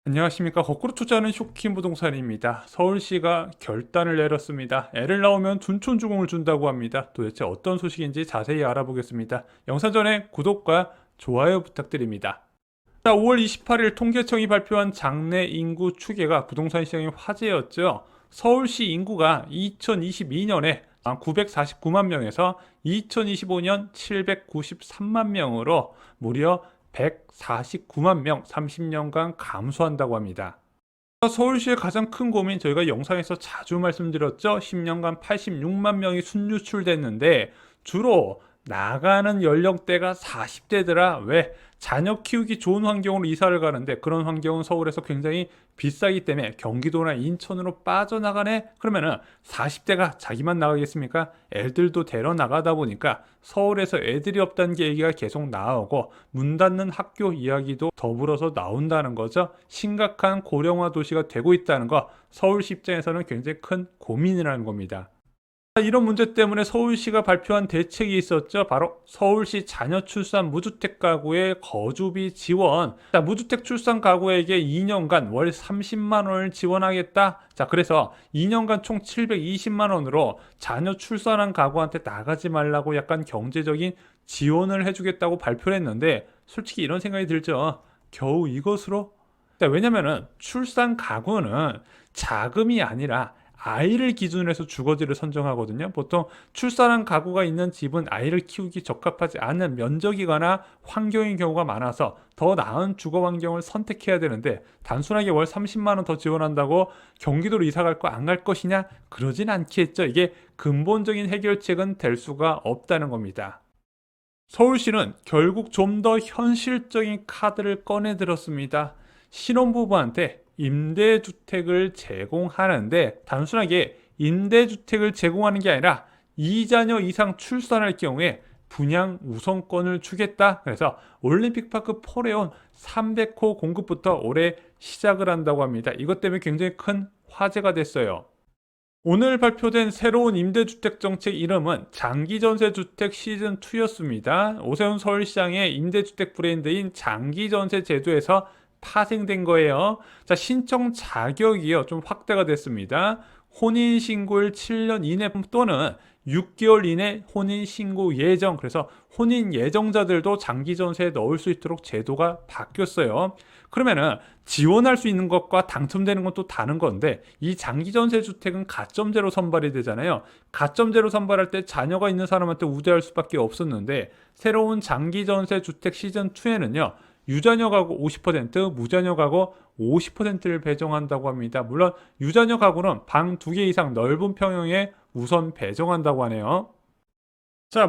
안녕하십니까. 거꾸로 투자하는 쇼킹 부동산입니다. 서울시가 결단을 내렸습니다. 애를 낳으면 둔촌주공을 준다고 합니다. 도대체 어떤 소식인지 자세히 알아보겠습니다. 영상 전에 구독과 좋아요 부탁드립니다. 5월 28일 통계청이 발표한 장래 인구 추계가 부동산 시장의 화제였죠. 서울시 인구가 2022년에 949만 명에서 2025년 793만 명으로 무려 149만 명 30년간 감소한다고 합니다. 서울시의 가장 큰 고민, 저희가 영상에서 자주 말씀드렸죠. 10년간 86만 명이 순유출됐는데 주로 나가는 연령대가 40대더라. 왜? 자녀 키우기 좋은 환경으로 이사를 가는데 그런 환경은 서울에서 굉장히 비싸기 때문에 경기도나 인천으로 빠져나가네? 그러면은 40대가 자기만 나가겠습니까? 애들도 데려 나가다 보니까 서울에서 애들이 없다는 게 얘기가 계속 나오고 문 닫는 학교 이야기도 더불어서 나온다는 거죠. 심각한 고령화 도시가 되고 있다는 거, 서울시 입장에서는 굉장히 큰 고민이라는 겁니다. 이런 문제 때문에 서울시가 발표한 대책이 있었죠. 바로 서울시 자녀 출산 무주택 가구의 거주비 지원. 무주택 출산 가구에게 2년간 월 30만 원을 지원하겠다. 그래서 2년간 총 720만 원으로 자녀 출산한 가구한테 나가지 말라고 약간 경제적인 지원을 해주겠다고 발표를 했는데, 솔직히 이런 생각이 들죠. 겨우 이것으로? 왜냐면은 출산 가구는 자금이 아니라 아이를 기준으로 해서 주거지를 선정하거든요. 보통 출산한 가구가 있는 집은 아이를 키우기 적합하지 않은 면적이거나 환경인 경우가 많아서 더 나은 주거 환경을 선택해야 되는데, 단순하게 월 30만 원 더 지원한다고 경기도로 이사 갈 거 안 갈 것이냐? 그러진 않겠죠. 이게 근본적인 해결책은 될 수가 없다는 겁니다. 서울시는 결국 좀 더 현실적인 카드를 꺼내 들었습니다. 신혼부부한테 임대주택을 제공하는데, 단순하게 임대주택을 제공하는 게 아니라 2자녀 이상 출산할 경우에 분양 우선권을 주겠다. 그래서 올림픽파크 포레온 300호 공급부터 올해 시작을 한다고 합니다. 이것 때문에 굉장히 큰 화제가 됐어요. 오늘 발표된 새로운 임대주택 정책 이름은 장기전세주택 시즌2였습니다. 오세훈 서울시장의 임대주택 브랜드인 장기전세 제도에서 파생된 거예요. 신청 자격이요, 좀 확대가 됐습니다. 혼인신고일 7년 이내 또는 6개월 이내 혼인신고 예정. 그래서 혼인 예정자들도 장기전세에 넣을 수 있도록 제도가 바뀌었어요. 그러면은 지원할 수 있는 것과 당첨되는 건 또 다른 건데, 이 장기전세 주택은 가점제로 선발이 되잖아요. 가점제로 선발할 때 자녀가 있는 사람한테 우대할 수밖에 없었는데, 새로운 장기전세 주택 시즌2에는요 유자녀 가구 50%, 무자녀 가구 50%를 배정한다고 합니다. 물론 유자녀 가구는 방 2개 이상 넓은 평형에 우선 배정한다고 하네요.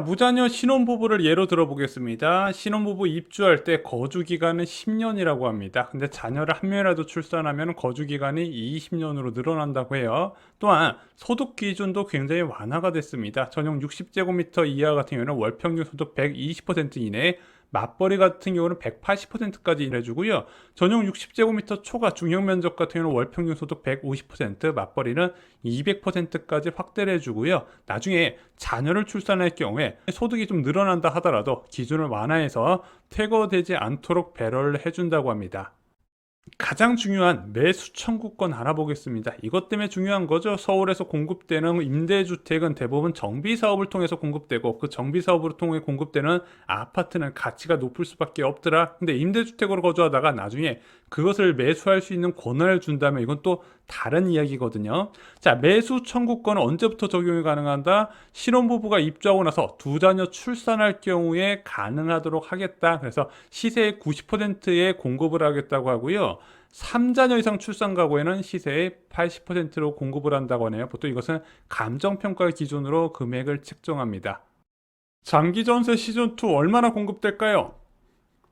무자녀 신혼부부를 예로 들어보겠습니다. 신혼부부 입주할 때 거주기간은 10년이라고 합니다. 근데 자녀를 한 명이라도 출산하면 거주기간이 20년으로 늘어난다고 해요. 또한 소득 기준도 굉장히 완화가 됐습니다. 전용 60제곱미터 이하 같은 경우는 월평균 소득 120% 이내, 맞벌이 같은 경우는 180%까지 해주고요. 전용 60제곱미터 초과 중형 면적 같은 경우는 월평균 소득 150%, 맞벌이는 200%까지 확대를 해주고요. 나중에 자녀를 출산할 경우에 소득이 좀 늘어난다 하더라도 기준을 완화해서 퇴거되지 않도록 배려를 해준다고 합니다. 가장 중요한 매수 청구권 알아보겠습니다. 이것 때문에 중요한 거죠. 서울에서 공급되는 임대주택은 대부분 정비사업을 통해서 공급되고, 그 정비사업을 통해 공급되는 아파트는 가치가 높을 수밖에 없더라. 근데 임대주택으로 거주하다가 나중에 그것을 매수할 수 있는 권한을 준다면 이건 또 다른 이야기거든요. 매수 청구권은 언제부터 적용이 가능한다? 신혼부부가 입주하고 나서 2자녀 출산할 경우에 가능하도록 하겠다. 그래서 시세의 90%에 공급을 하겠다고 하고요. 3자녀 이상 출산 가구에는 시세의 80%로 공급을 한다고 하네요. 보통 이것은 감정평가 기준으로 금액을 책정합니다. 장기전세 시즌2 얼마나 공급될까요?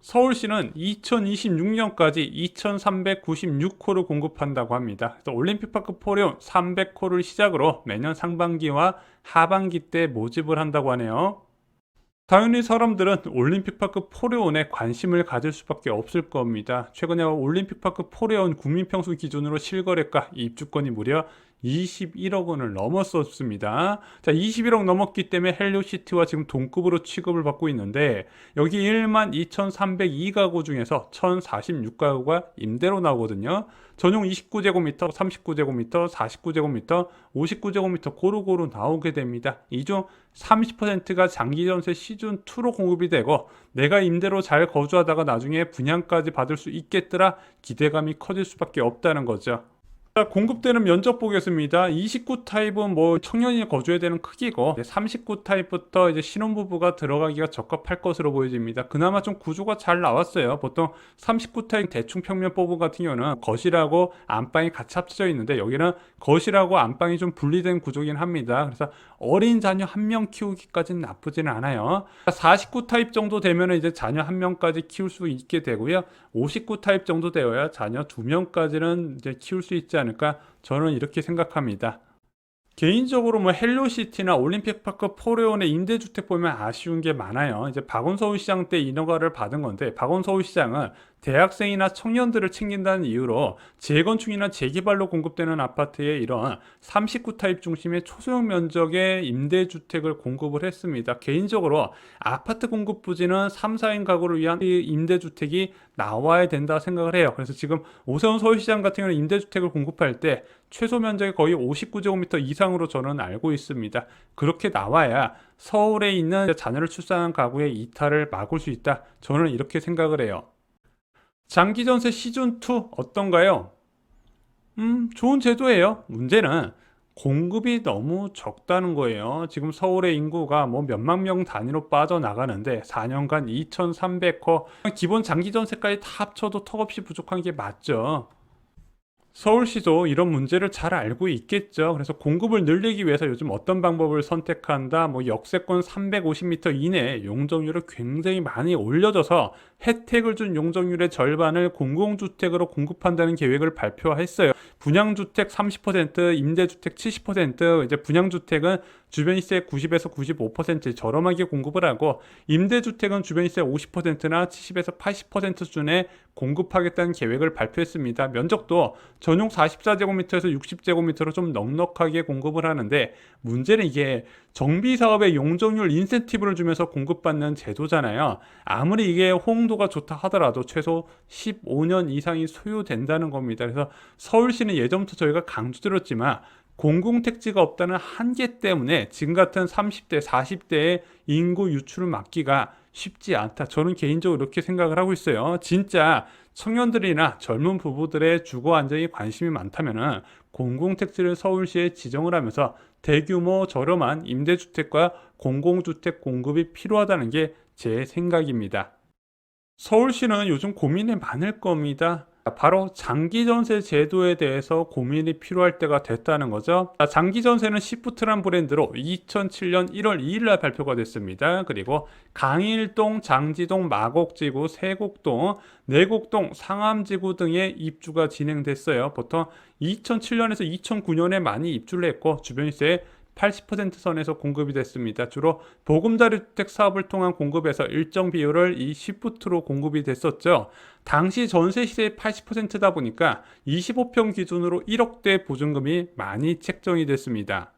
서울시는 2026년까지 2396호를 공급한다고 합니다. 그래서 올림픽파크 포레온 300호를 시작으로 매년 상반기와 하반기 때 모집을 한다고 하네요. 당연히 사람들은 올림픽파크 포레온에 관심을 가질 수밖에 없을 겁니다. 최근에 올림픽파크 포레온 국민평수 기준으로 실거래가 입주권이 무려 21억 원을 넘었었습니다. 자, 21억 넘었기 때문에 헬리오시티와 지금 동급으로 취급을 받고 있는데 여기 12,302가구 중에서 1,046가구가 임대로 나오거든요. 전용 29제곱미터, 39제곱미터, 49제곱미터, 59제곱미터 고루고루 나오게 됩니다. 이 중 30%가 장기전세 시즌2로 공급이 되고 내가 임대로 잘 거주하다가 나중에 분양까지 받을 수 있겠더라 기대감이 커질 수밖에 없다는 거죠. 자, 공급되는 면적 보겠습니다. 29 타입은 뭐 청년이 거주해야 되는 크기고 39 타입부터 이제 신혼부부가 들어가기가 적합할 것으로 보여집니다. 그나마 좀 구조가 잘 나왔어요. 보통 39 타입 대충 평면 뽑은 같은 경우는 거실하고 안방이 같이 합쳐져 있는데 여기는 거실하고 안방이 좀 분리된 구조긴 합니다. 그래서 어린 자녀 한 명 키우기까지는 나쁘지는 않아요. 49 타입 정도 되면 이제 자녀 한 명까지 키울 수 있게 되고요. 59 타입 정도 되어야 자녀 두 명까지는 이제 키울 수 있지 않을까 저는 이렇게 생각합니다. 개인적으로 뭐 헬로시티나 올림픽파크 포레온의 임대주택 보면 아쉬운 게 많아요. 이제 박원서울시장 때 인허가를 받은 건데 박원서울시장은 대학생이나 청년들을 챙긴다는 이유로 재건축이나 재개발로 공급되는 아파트에 이런 39 타입 중심의 초소형 면적의 임대주택을 공급을 했습니다. 개인적으로 아파트 공급 부지는 3, 4인 가구를 위한 임대주택이 나와야 된다 생각을 해요. 그래서 지금 오세훈 서울시장 같은 경우는 임대주택을 공급할 때 최소 면적이 거의 59제곱미터 이상으로 저는 알고 있습니다. 그렇게 나와야 서울에 있는 자녀를 출산한 가구의 이탈을 막을 수 있다. 저는 이렇게 생각을 해요. 장기전세 시즌2 어떤가요? 좋은 제도예요. 문제는 공급이 너무 적다는 거예요. 지금 서울의 인구가 뭐 몇만 명 단위로 빠져나가는데 4년간 2,300호 기본 장기전세까지 다 합쳐도 턱없이 부족한 게 맞죠. 서울시도 이런 문제를 잘 알고 있겠죠. 그래서 공급을 늘리기 위해서 요즘 어떤 방법을 선택한다. 뭐 역세권 350m 이내 용적률을 굉장히 많이 올려줘서 혜택을 준 용적률의 절반을 공공주택으로 공급한다는 계획을 발표했어요. 분양주택 30%, 임대주택 70%, 이제 분양주택은 주변시세 90에서 95% 저렴하게 공급을 하고 임대주택은 주변시세 50%나 70에서 80% 수준에 공급하겠다는 계획을 발표했습니다. 면적도 전용 44제곱미터에서 60제곱미터로 좀 넉넉하게 공급을 하는데 문제는 이게 정비사업에 용적률 인센티브를 주면서 공급받는 제도잖아요. 아무리 이게 호응도가 좋다 하더라도 최소 15년 이상이 소요된다는 겁니다. 그래서 서울시는 예전부터 저희가 강조드렸지만 공공택지가 없다는 한계 때문에 지금 같은 30대, 40대의 인구 유출을 막기가 쉽지 않다. 저는 개인적으로 이렇게 생각을 하고 있어요. 진짜 청년들이나 젊은 부부들의 주거 안정에 관심이 많다면 공공택지를 서울시에 지정을 하면서 대규모 저렴한 임대주택과 공공주택 공급이 필요하다는 게 제 생각입니다. 서울시는 요즘 고민이 많을 겁니다. 바로 장기전세 제도에 대해서 고민이 필요할 때가 됐다는 거죠. 장기전세는 시프트란 브랜드로 2007년 1월 2일 날 발표가 됐습니다. 그리고 강일동, 장지동, 마곡지구, 세곡동, 내곡동, 상암지구 등의 입주가 진행됐어요. 보통 2007년에서 2009년에 많이 입주를 했고 주변시세 80% 선에서 공급이 됐습니다. 주로 보금자리 주택 사업을 통한 공급에서 일정 비율을 이 시프트로 공급이 됐었죠. 당시 전세 시세의 80%다 보니까 25평 기준으로 1억대 보증금이 많이 책정이 됐습니다.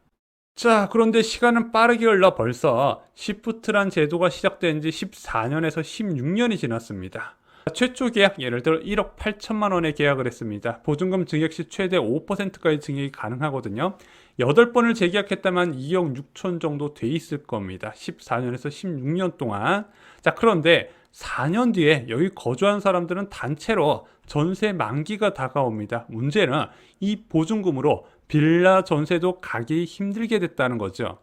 자, 그런데 시간은 빠르게 흘러 벌써 시프트란 제도가 시작된 지 14년에서 16년이 지났습니다. 최초 계약 예를 들어 1억 8천만 원에 계약을 했습니다. 보증금 증액 시 최대 5%까지 증액이 가능하거든요. 8번을 재계약했다면 2억 6천 정도 돼 있을 겁니다. 14년에서 16년 동안. 자, 그런데 4년 뒤에 여기 거주한 사람들은 단체로 전세 만기가 다가옵니다. 문제는 이 보증금으로 빌라 전세도 가기 힘들게 됐다는 거죠.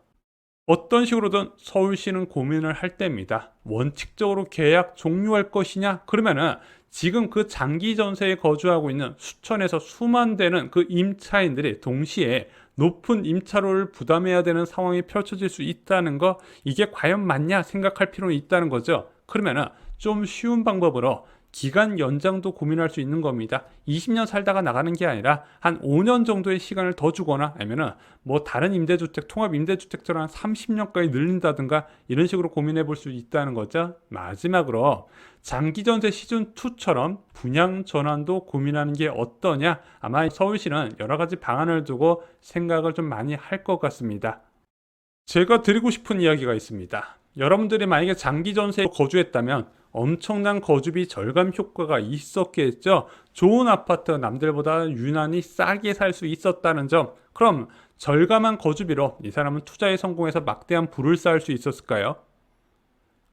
어떤 식으로든 서울시는 고민을 할 때입니다. 원칙적으로 계약 종료할 것이냐? 그러면은 지금 그 장기 전세에 거주하고 있는 수천에서 수만 되는 그 임차인들이 동시에 높은 임차료를 부담해야 되는 상황이 펼쳐질 수 있다는 거, 이게 과연 맞냐 생각할 필요는 있다는 거죠. 그러면은 좀 쉬운 방법으로 기간 연장도 고민할 수 있는 겁니다. 20년 살다가 나가는 게 아니라 한 5년 정도의 시간을 더 주거나 아니면은 뭐 다른 임대주택, 통합 임대주택처럼 한 30년까지 늘린다든가 이런 식으로 고민해 볼 수 있다는 거죠. 마지막으로 장기 전세 시즌 2처럼 분양 전환도 고민하는 게 어떠냐? 아마 서울시는 여러 가지 방안을 두고 생각을 좀 많이 할 것 같습니다. 제가 드리고 싶은 이야기가 있습니다. 여러분들이 만약에 장기 전세에 거주했다면 엄청난 거주비 절감 효과가 있었겠죠. 좋은 아파트 남들보다 유난히 싸게 살 수 있었다는 점. 그럼 절감한 거주비로 이 사람은 투자에 성공해서 막대한 부를 쌓을 수 있었을까요?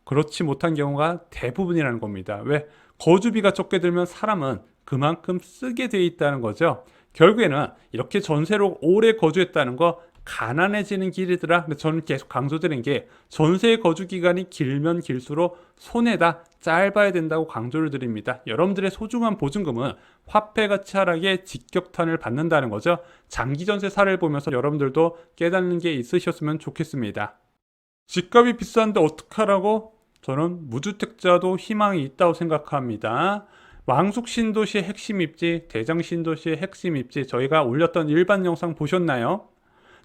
그렇지 못한 경우가 대부분이라는 겁니다. 왜? 거주비가 적게 들면 사람은 그만큼 쓰게 돼 있다는 거죠. 결국에는 이렇게 전세로 오래 거주했다는 거 가난해지는 길이더라. 근데 저는 계속 강조드린 게 전세 거주 기간이 길면 길수록 손해다, 짧아야 된다고 강조를 드립니다. 여러분들의 소중한 보증금은 화폐 가치 하락에 직격탄을 받는다는 거죠. 장기 전세 사례를 보면서 여러분들도 깨닫는 게 있으셨으면 좋겠습니다. 집값이 비싼데 어떡하라고? 저는 무주택자도 희망이 있다고 생각합니다. 왕숙 신도시의 핵심 입지, 대장 신도시의 핵심 입지, 저희가 올렸던 일반 영상 보셨나요?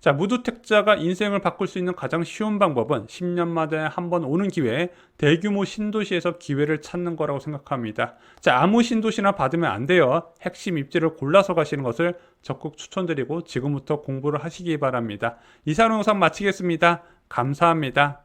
자, 무주택자가 인생을 바꿀 수 있는 가장 쉬운 방법은 10년마다 한 번 오는 기회에 대규모 신도시에서 기회를 찾는 거라고 생각합니다. 자, 아무 신도시나 받으면 안 돼요. 핵심 입지를 골라서 가시는 것을 적극 추천드리고 지금부터 공부를 하시기 바랍니다. 이상 영상 마치겠습니다. 감사합니다.